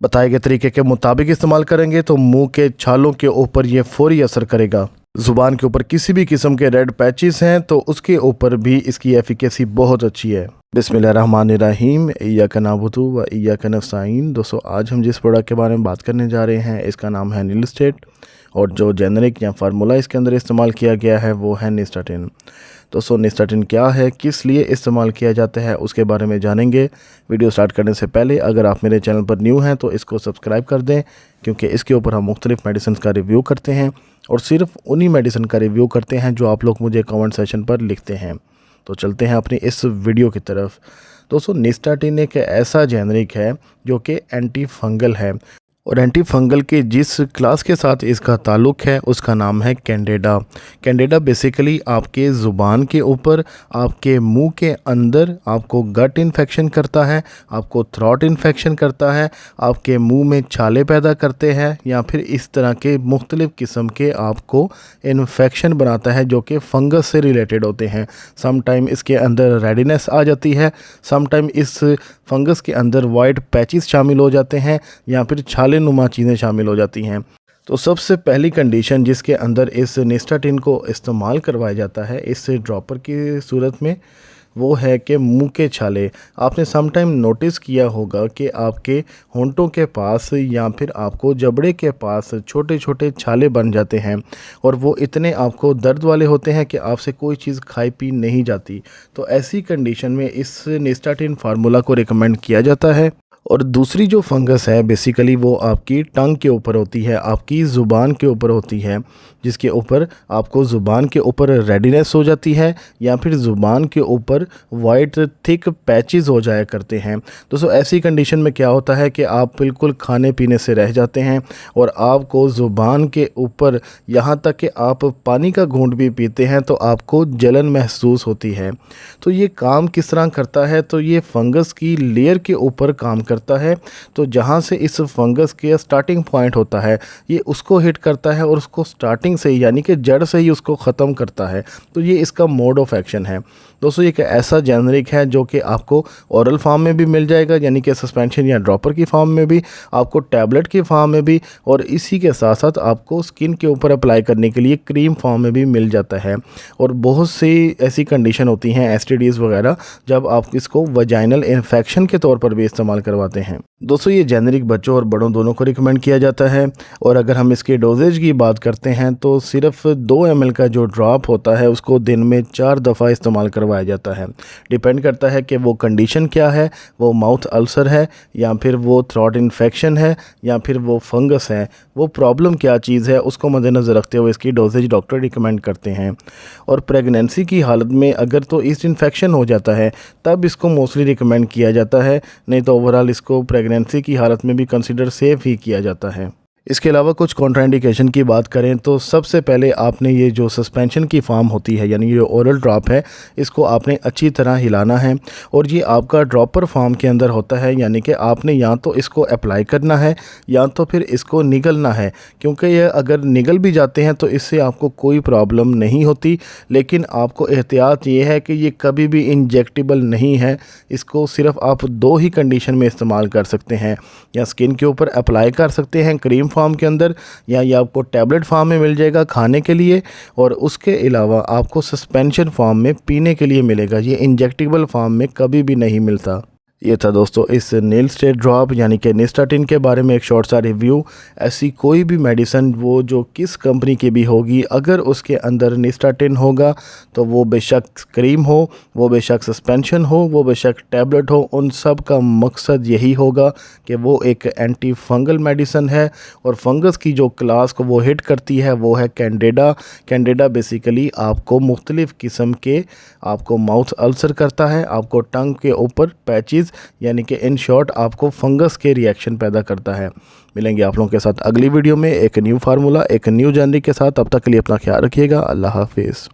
बताए गए तरीके के मुताबिक इस्तेमाल करेंगे तो मुंह के छालों के ऊपर ये फौरी असर करेगा। ज़ुबान के ऊपर किसी भी किस्म के रेड पैचेस हैं तो उसके ऊपर भी इसकी एफिकेसी बहुत अच्छी है। बिस्मिल्लाहिर्रहमानिर्रहीम, इय्याका नअबुदु व इय्याका नस्तईन। दोस्तों, आज हम जिस प्रोडक्ट के बारे में बात करने जा रहे हैं इसका नाम है नीलस्टेट और जो जेनरिक या फार्मूला इसके अंदर इस्तेमाल किया गया है वो है निस्टाटिन। दोस्तों, निस्टाटिन क्या है, किस लिए इस्तेमाल किया जाता है, उसके बारे में जानेंगे। वीडियो स्टार्ट करने से पहले अगर आप मेरे चैनल पर न्यू हैं तो इसको सब्सक्राइब कर दें, क्योंकि इसके ऊपर हम मुख्तलिफ मेडिसिन का रिव्यू करते हैं और सिर्फ उन्हीं मेडिसिन का रिव्यू करते हैं जो आप लोग मुझे कमेंट सेक्शन पर लिखते हैं। तो चलते हैं अपनी इस वीडियो की तरफ। दोस्तों, निस्टाटिन एक ऐसा जेनरिक है जो कि एंटी फंगल है और एंटी फंगल के जिस क्लास के साथ इसका ताल्लुक़ है उसका नाम है कैंडिडा। कैंडिडा बेसिकली आपके ज़ुबान के ऊपर, आपके मुंह के अंदर आपको गट इन्फेक्शन करता है, आपको थ्रोट इन्फेक्शन करता है, आपके मुंह में छाले पैदा करते हैं या फिर इस तरह के मुख्तलिफ़ किस्म के आपको इन्फेक्शन बनाता है जो कि फंगस से रिलेटेड होते हैं। सम टाइम इसके अंदर रेडिनेस आ जाती है, सम टाइम इस फंगस के अंदर वाइट पैचेस शामिल हो जाते हैं या फिर छाले नुमा चीज़ें शामिल हो जाती हैं। तो सबसे पहली कंडीशन जिसके अंदर इस निस्टाटिन को इस्तेमाल करवाया जाता है इस ड्रॉपर की सूरत में, वो है कि मुंह के छाले। आपने सम टाइम नोटिस किया होगा कि आपके होंठों के पास या फिर आपको जबड़े के पास छोटे छोटे छाले बन जाते हैं और वो इतने आपको दर्द वाले होते हैं कि आपसे कोई चीज़ खाई पी नहीं जाती। तो ऐसी कंडीशन में इस निस्टाटिन फार्मूला को रिकमेंड किया जाता है। और दूसरी जो फंगस है बेसिकली वो आपकी टंग के ऊपर होती है, आपकी ज़ुबान के ऊपर होती है, जिसके ऊपर आपको ज़ुबान के ऊपर रेडिनेस हो जाती है या फिर ज़ुबान के ऊपर वाइट थिक पैचेस हो जाया करते हैं। दोस्तों, ऐसी कंडीशन में क्या होता है कि आप बिल्कुल खाने पीने से रह जाते हैं और आपको ज़ुबान के ऊपर यहाँ तक कि आप पानी का घूंट भी पीते हैं तो आपको जलन महसूस होती है। तो ये काम किस तरह करता है, तो ये फंगस की लेयर के ऊपर काम करता है। तो जहाँ से इस फंगस के स्टार्टिंग पॉइंट होता है ये उसको हिट करता है और उसको स्टार्टिंग से ही यानी कि जड़ से ही उसको ख़त्म करता है। तो ये इसका मोड ऑफ एक्शन है। दोस्तों, ये एक ऐसा जेनरिक है जो कि आपको ओरल फॉर्म में भी मिल जाएगा, यानी कि सस्पेंशन या ड्रॉपर की फॉर्म में भी, आपको टैबलेट की फॉर्म में भी, और इसी के साथ साथ आपको स्किन के ऊपर अप्लाई करने के लिए क्रीम फॉर्म में भी मिल जाता है। और बहुत सी ऐसी कंडीशन होती हैं एसटीडीज़ वगैरह जब आप इसको वजाइनल इन्फेक्शन के तौर पर भी इस्तेमाल करवाते हैं। दोस्तों, ये जेनरिक बच्चों और बड़ों दोनों को रिकमेंड किया जाता है। और अगर हम इसके डोजेज की बात करते हैं तो सिर्फ 2 ml का जो ड्रॉप होता है उसको दिन में 4 दफ़ा इस्तेमाल करवाया जाता है। डिपेंड करता है कि वो कंडीशन क्या है, वो माउथ अल्सर है या फिर वो थ्रोट इन्फेक्शन है या फिर वो फंगस है, वो प्रॉब्लम क्या चीज़ है, उसको मद्देनज़र रखते हुए इसकी डोजेज डॉक्टर रिकमेंड करते हैं। और प्रेगनेंसी की हालत में अगर तो ईस्ट इन्फेक्शन हो जाता है तब इसको मोस्टली रिकमेंड किया जाता है, नहीं तो ओवरऑल इसको प्रेगनेंसी की हालत में भी कंसिडर सेफ ही किया जाता है। इसके अलावा कुछ कॉन्ट्राइंडिकेशन की बात करें तो सबसे पहले आपने ये जो सस्पेंशन की फॉर्म होती है यानी ये ओरल ड्रॉप है, इसको आपने अच्छी तरह हिलाना है। और ये आपका ड्रॉपर फॉर्म के अंदर होता है, यानी कि आपने या तो इसको अप्लाई करना है या तो फिर इसको निगलना है, क्योंकि ये अगर निगल भी जाते हैं तो इससे आपको कोई प्रॉब्लम नहीं होती। लेकिन आपको एहतियात ये है कि ये कभी भी इंजेक्टेबल नहीं है। इसको सिर्फ आप 2 ही कंडीशन में इस्तेमाल कर सकते हैं, या स्किन के ऊपर अप्लाई कर सकते हैं क्रीम फॉर्म के अंदर, या ये आपको टैबलेट फॉर्म में मिल जाएगा खाने के लिए, और उसके अलावा आपको सस्पेंशन फॉर्म में पीने के लिए मिलेगा। ये इंजेक्टेबल फॉर्म में कभी भी नहीं मिलता। ये था दोस्तों इस नीलस्टेट ड्रॉप यानी कि निस्टाटिन के बारे में एक शॉर्ट सा रिव्यू। ऐसी कोई भी मेडिसिन वो जो किस कंपनी की भी होगी, अगर उसके अंदर निस्टाटिन होगा तो वो बेशक क्रीम हो, वो बेशक सस्पेंशन हो, वो बेशक टैबलेट हो, उन सब का मकसद यही होगा कि वो एक एंटी फंगल मेडिसिन है। और फंगस की जो क्लास को वो हिट करती है वो है कैंडिडा। कैंडिडा बेसिकली आपको मुख्तलिफ़ किस्म के आपको माउथ अल्सर करता है, आपको टंग के ऊपर पैचेस यानी कि इन शॉर्ट आपको फंगस के रिएक्शन पैदा करता है। मिलेंगे आप लोगों के साथ अगली वीडियो में एक न्यू फार्मूला, एक न्यू जेनरिक के साथ। तब तक के लिए अपना ख्याल रखिएगा। अल्लाह हाफिज़।